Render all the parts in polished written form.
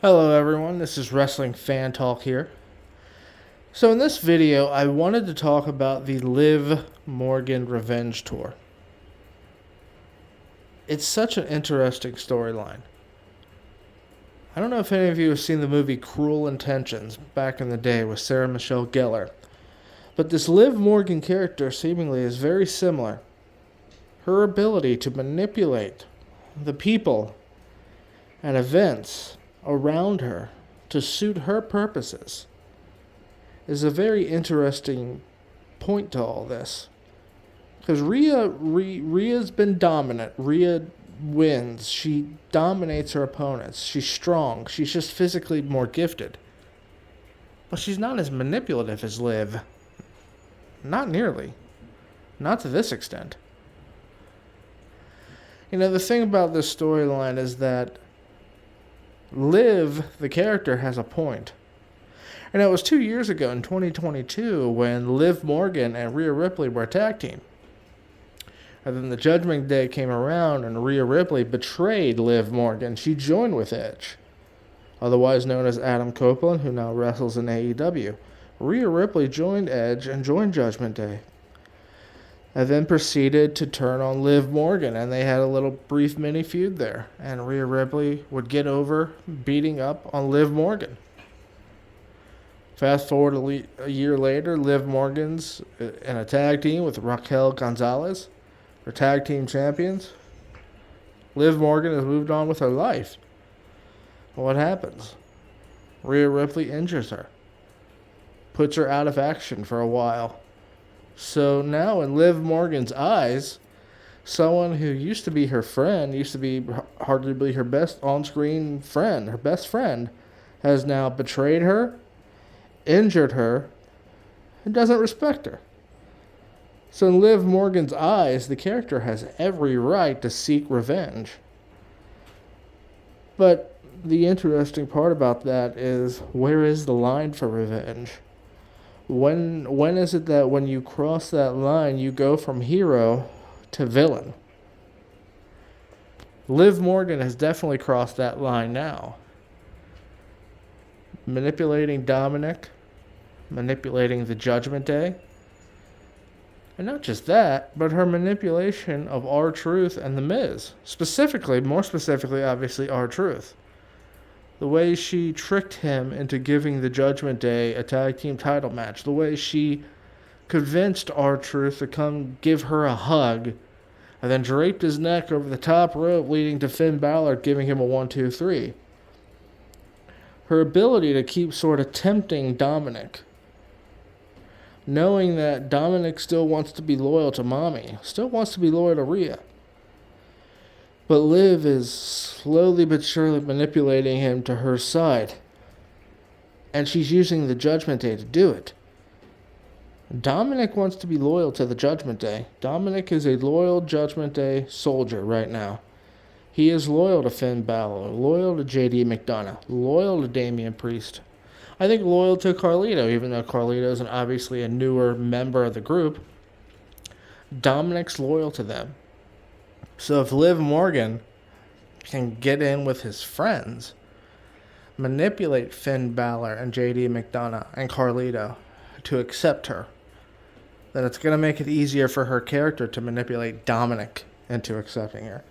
Hello everyone, this is Wrestling Fan Talk here. So in this video, I wanted to talk about the Liv Morgan Revenge Tour. It's such an interesting storyline. I don't know if any of you have seen the movie Cruel Intentions back in the day with Sarah Michelle Gellar, but this Liv Morgan character seemingly is very similar. Her ability to manipulate the people and events around her to suit her purposes is a very interesting point to all this. Because Rhea's been dominant. Rhea wins. She dominates her opponents. She's strong. She's just physically more gifted. But she's not as manipulative as Liv. Not nearly. Not to this extent. The thing about this storyline is that Liv, the character, has a point. And it was 2 years ago in 2022 when Liv Morgan and Rhea Ripley were a tag team. And then the Judgment Day came around and Rhea Ripley betrayed Liv Morgan. She joined with Edge, otherwise known as Adam Copeland, who now wrestles in AEW. Rhea Ripley joined Edge and joined Judgment Day, and then proceeded to turn on Liv Morgan, and they had a little brief mini feud there. And Rhea Ripley would get over beating up on Liv Morgan. Fast forward a year later, Liv Morgan's in a tag team with Raquel Gonzalez. They're tag team champions. Liv Morgan has moved on with her life. What happens? Rhea Ripley injures her. Puts her out of action for a while. So now in Liv Morgan's eyes, someone who used to be her friend, used to be arguably her best on-screen friend, her best friend, has now betrayed her, injured her, and doesn't respect her. So in Liv Morgan's eyes, the character has every right to seek revenge. But the interesting part about that is, where is the line for revenge? When is it that when you cross that line, you go from hero to villain? Liv Morgan has definitely crossed that line now. Manipulating Dominic, manipulating the Judgment Day. And not just that, but her manipulation of R-Truth and The Miz. More specifically, obviously, R-Truth. The way she tricked him into giving the Judgment Day a tag team title match. The way she convinced R-Truth to come give her a hug, and then draped his neck over the top rope, leading to Finn Balor giving him a 1-2-3. Her ability to keep sort of tempting Dominic, knowing that Dominic still wants to be loyal to Mommy, still wants to be loyal to Rhea. But Liv is slowly but surely manipulating him to her side. And she's using the Judgment Day to do it. Dominic wants to be loyal to the Judgment Day. Dominic is a loyal Judgment Day soldier right now. He is loyal to Finn Balor, loyal to JD McDonough, loyal to Damian Priest. I think loyal to Carlito, even though Carlito is obviously a newer member of the group. Dominic's loyal to them. So if Liv Morgan can get in with his friends, manipulate Finn Balor and JD McDonough and Carlito to accept her, then it's going to make it easier for her character to manipulate Dominic into accepting her.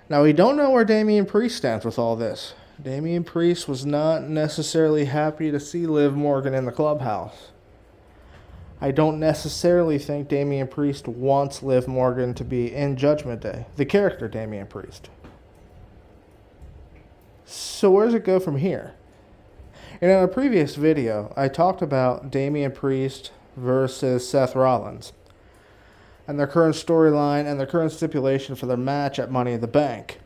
Now, we don't know where Damian Priest stands with all this. Damian Priest was not necessarily happy to see Liv Morgan in the clubhouse. I don't necessarily think Damian Priest wants Liv Morgan to be in Judgment Day, the character Damian Priest. So where does it go from here? And in a previous video, I talked about Damian Priest versus Seth Rollins and their current storyline and their current stipulation for their match at Money in the Bank.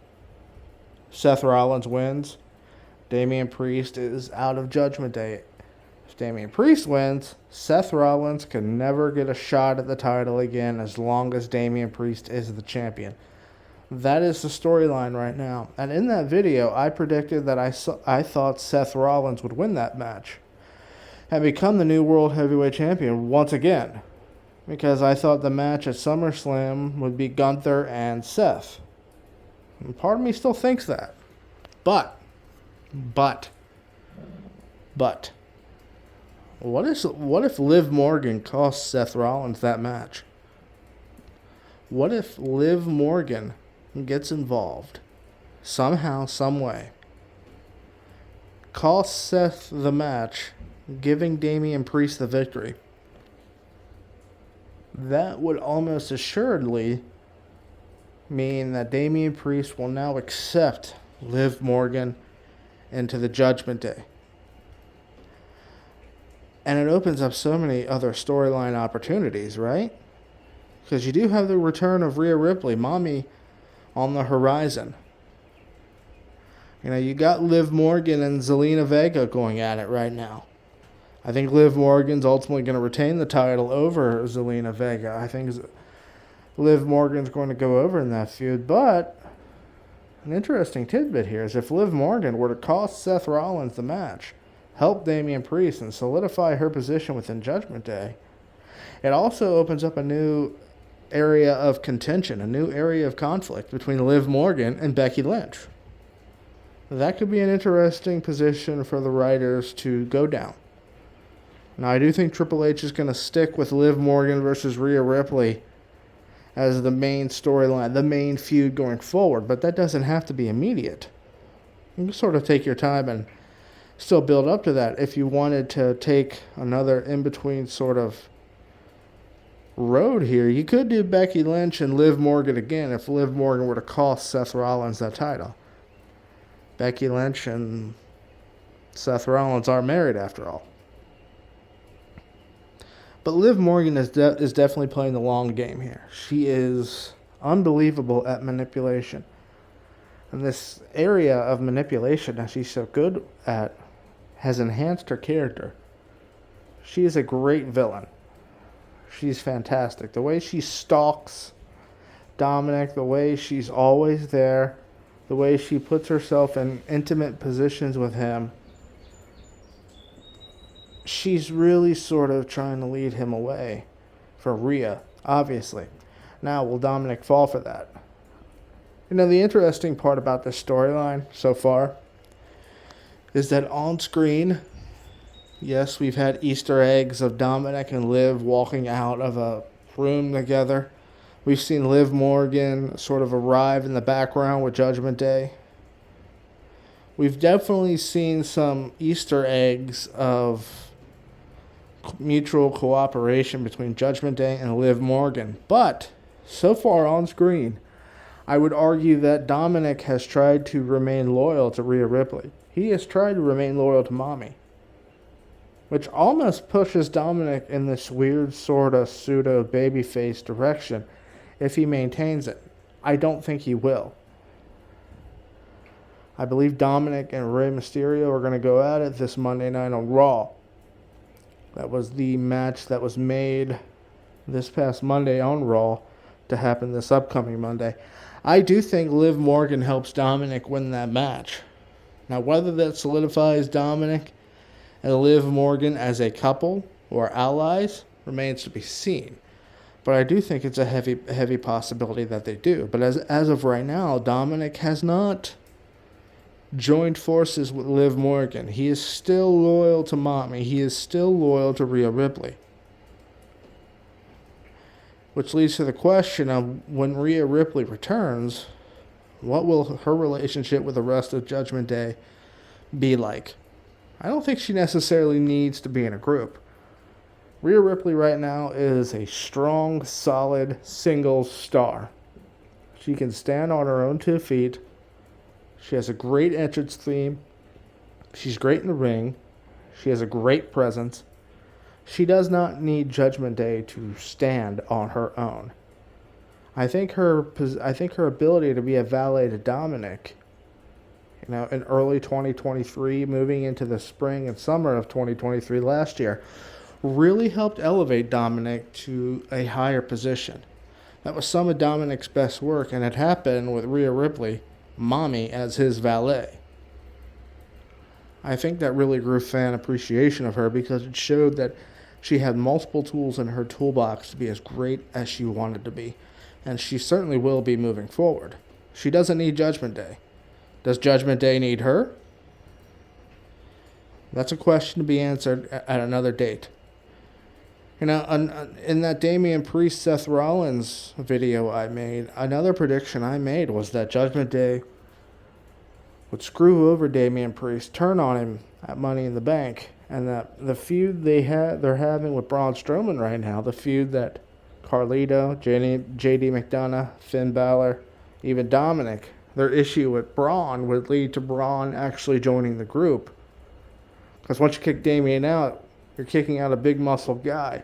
Seth Rollins wins. Damian Priest is out of Judgment Day. If Damian Priest wins, Seth Rollins can never get a shot at the title again as long as Damian Priest is the champion. That is the storyline right now. And in that video, I predicted that I thought Seth Rollins would win that match and become the new World Heavyweight Champion once again, because I thought the match at SummerSlam would be Gunther and Seth. And part of me still thinks that. But But, what if Liv Morgan costs Seth Rollins that match? What if Liv Morgan gets involved somehow, some way, costs Seth the match, giving Damian Priest the victory? That would almost assuredly mean that Damian Priest will now accept Liv Morgan into the Judgment Day. And it opens up so many other storyline opportunities, right? Because you do have the return of Rhea Ripley, Mommy, on the horizon. You know, you got Liv Morgan and Zelina Vega going at it right now. I think Liv Morgan's ultimately going to retain the title over Zelina Vega. I think Liv Morgan's going to go over in that feud. But an interesting tidbit here is if Liv Morgan were to cost Seth Rollins the match, help Damian Priest, and solidify her position within Judgment Day, it also opens up a new area of contention, a new area of conflict between Liv Morgan and Becky Lynch. That could be an interesting position for the writers to go down. Now, I do think Triple H is going to stick with Liv Morgan versus Rhea Ripley as the main storyline, the main feud going forward, but that doesn't have to be immediate. You can sort of take your time and still build up to that if you wanted to take another in-between sort of road here. You could do Becky Lynch and Liv Morgan again if Liv Morgan were to cost Seth Rollins that title. Becky Lynch and Seth Rollins are married after all. But Liv Morgan is definitely playing the long game here. She is unbelievable at manipulation. And this area of manipulation that she's so good at has enhanced her character. She is a great villain. She's fantastic. The way she stalks Dominic, the way she's always there, the way she puts herself in intimate positions with him, she's really sort of trying to lead him away for Rhea, obviously. Now, will Dominic fall for that? You know, the interesting part about this storyline so far is that on screen, yes, we've had Easter eggs of Dominic and Liv walking out of a room together. We've seen Liv Morgan sort of arrive in the background with Judgment Day. We've definitely seen some Easter eggs of mutual cooperation between Judgment Day and Liv Morgan. But so far on screen, I would argue that Dominic has tried to remain loyal to Rhea Ripley. He has tried to remain loyal to Mommy, which almost pushes Dominic in this weird sort of pseudo babyface direction if he maintains it. I don't think he will. I believe Dominic and Rey Mysterio are going to go at it this Monday night on Raw. That was the match that was made this past Monday on Raw to happen this upcoming Monday. I do think Liv Morgan helps Dominic win that match. Now, whether that solidifies Dominic and Liv Morgan as a couple or allies remains to be seen. But I do think it's a heavy possibility that they do. But as of right now, Dominic has not joined forces with Liv Morgan. He is still loyal to Mommy. He is still loyal to Rhea Ripley. Which leads to the question of when Rhea Ripley returns, what will her relationship with the rest of Judgment Day be like? I don't think she necessarily needs to be in a group. Rhea Ripley right now is a strong, solid, singles star. She can stand on her own 2 feet. She has a great entrance theme. She's great in the ring. She has a great presence. She does not need Judgment Day to stand on her own. I think her ability to be a valet to Dominic, in early 2023, moving into the spring and summer of 2023 last year, really helped elevate Dominic to a higher position. That was some of Dominic's best work, and it happened with Rhea Ripley, Mommy, as his valet. I think that really grew fan appreciation of her because it showed that she had multiple tools in her toolbox to be as great as she wanted to be. And she certainly will be moving forward. She doesn't need Judgment Day. Does Judgment Day need her? That's a question to be answered at another date. You know, in that Damian Priest Seth Rollins video I made, another prediction I made was that Judgment Day would screw over Damian Priest, turn on him at Money in the Bank, and that the feud they're having with Braun Strowman right now, the feud that Carlito, JD McDonough, Finn Balor, even Dominic, their issue with Braun would lead to Braun actually joining the group. Because once you kick Damian out, you're kicking out a big muscle guy.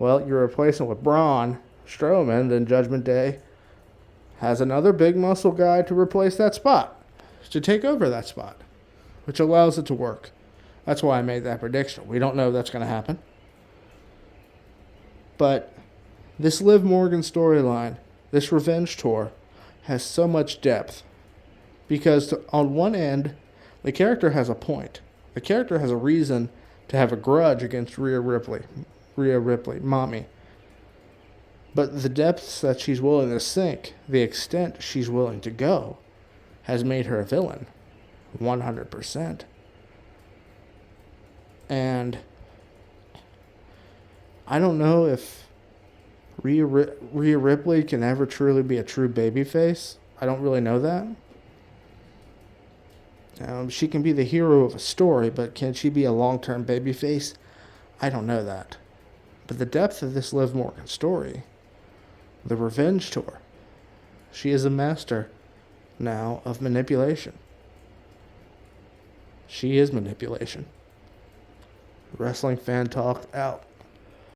Well, you're replacing with Braun Strowman, then Judgment Day has another big muscle guy to replace that spot, to take over that spot, which allows it to work. That's why I made that prediction. We don't know if that's going to happen. But this Liv Morgan storyline, this revenge tour, has so much depth. Because on one end, the character has a point. The character has a reason to have a grudge against Rhea Ripley, Mommy. But the depths that she's willing to sink, the extent she's willing to go, has made her a villain. 100%. And I don't know if Rhea Ripley can ever truly be a true babyface. I don't really know that. She can be the hero of a story, but can she be a long-term babyface? I don't know that. But the depth of this Liv Morgan story, the revenge tour, she is a master now of manipulation. She is manipulation. Wrestling Fan Talk out.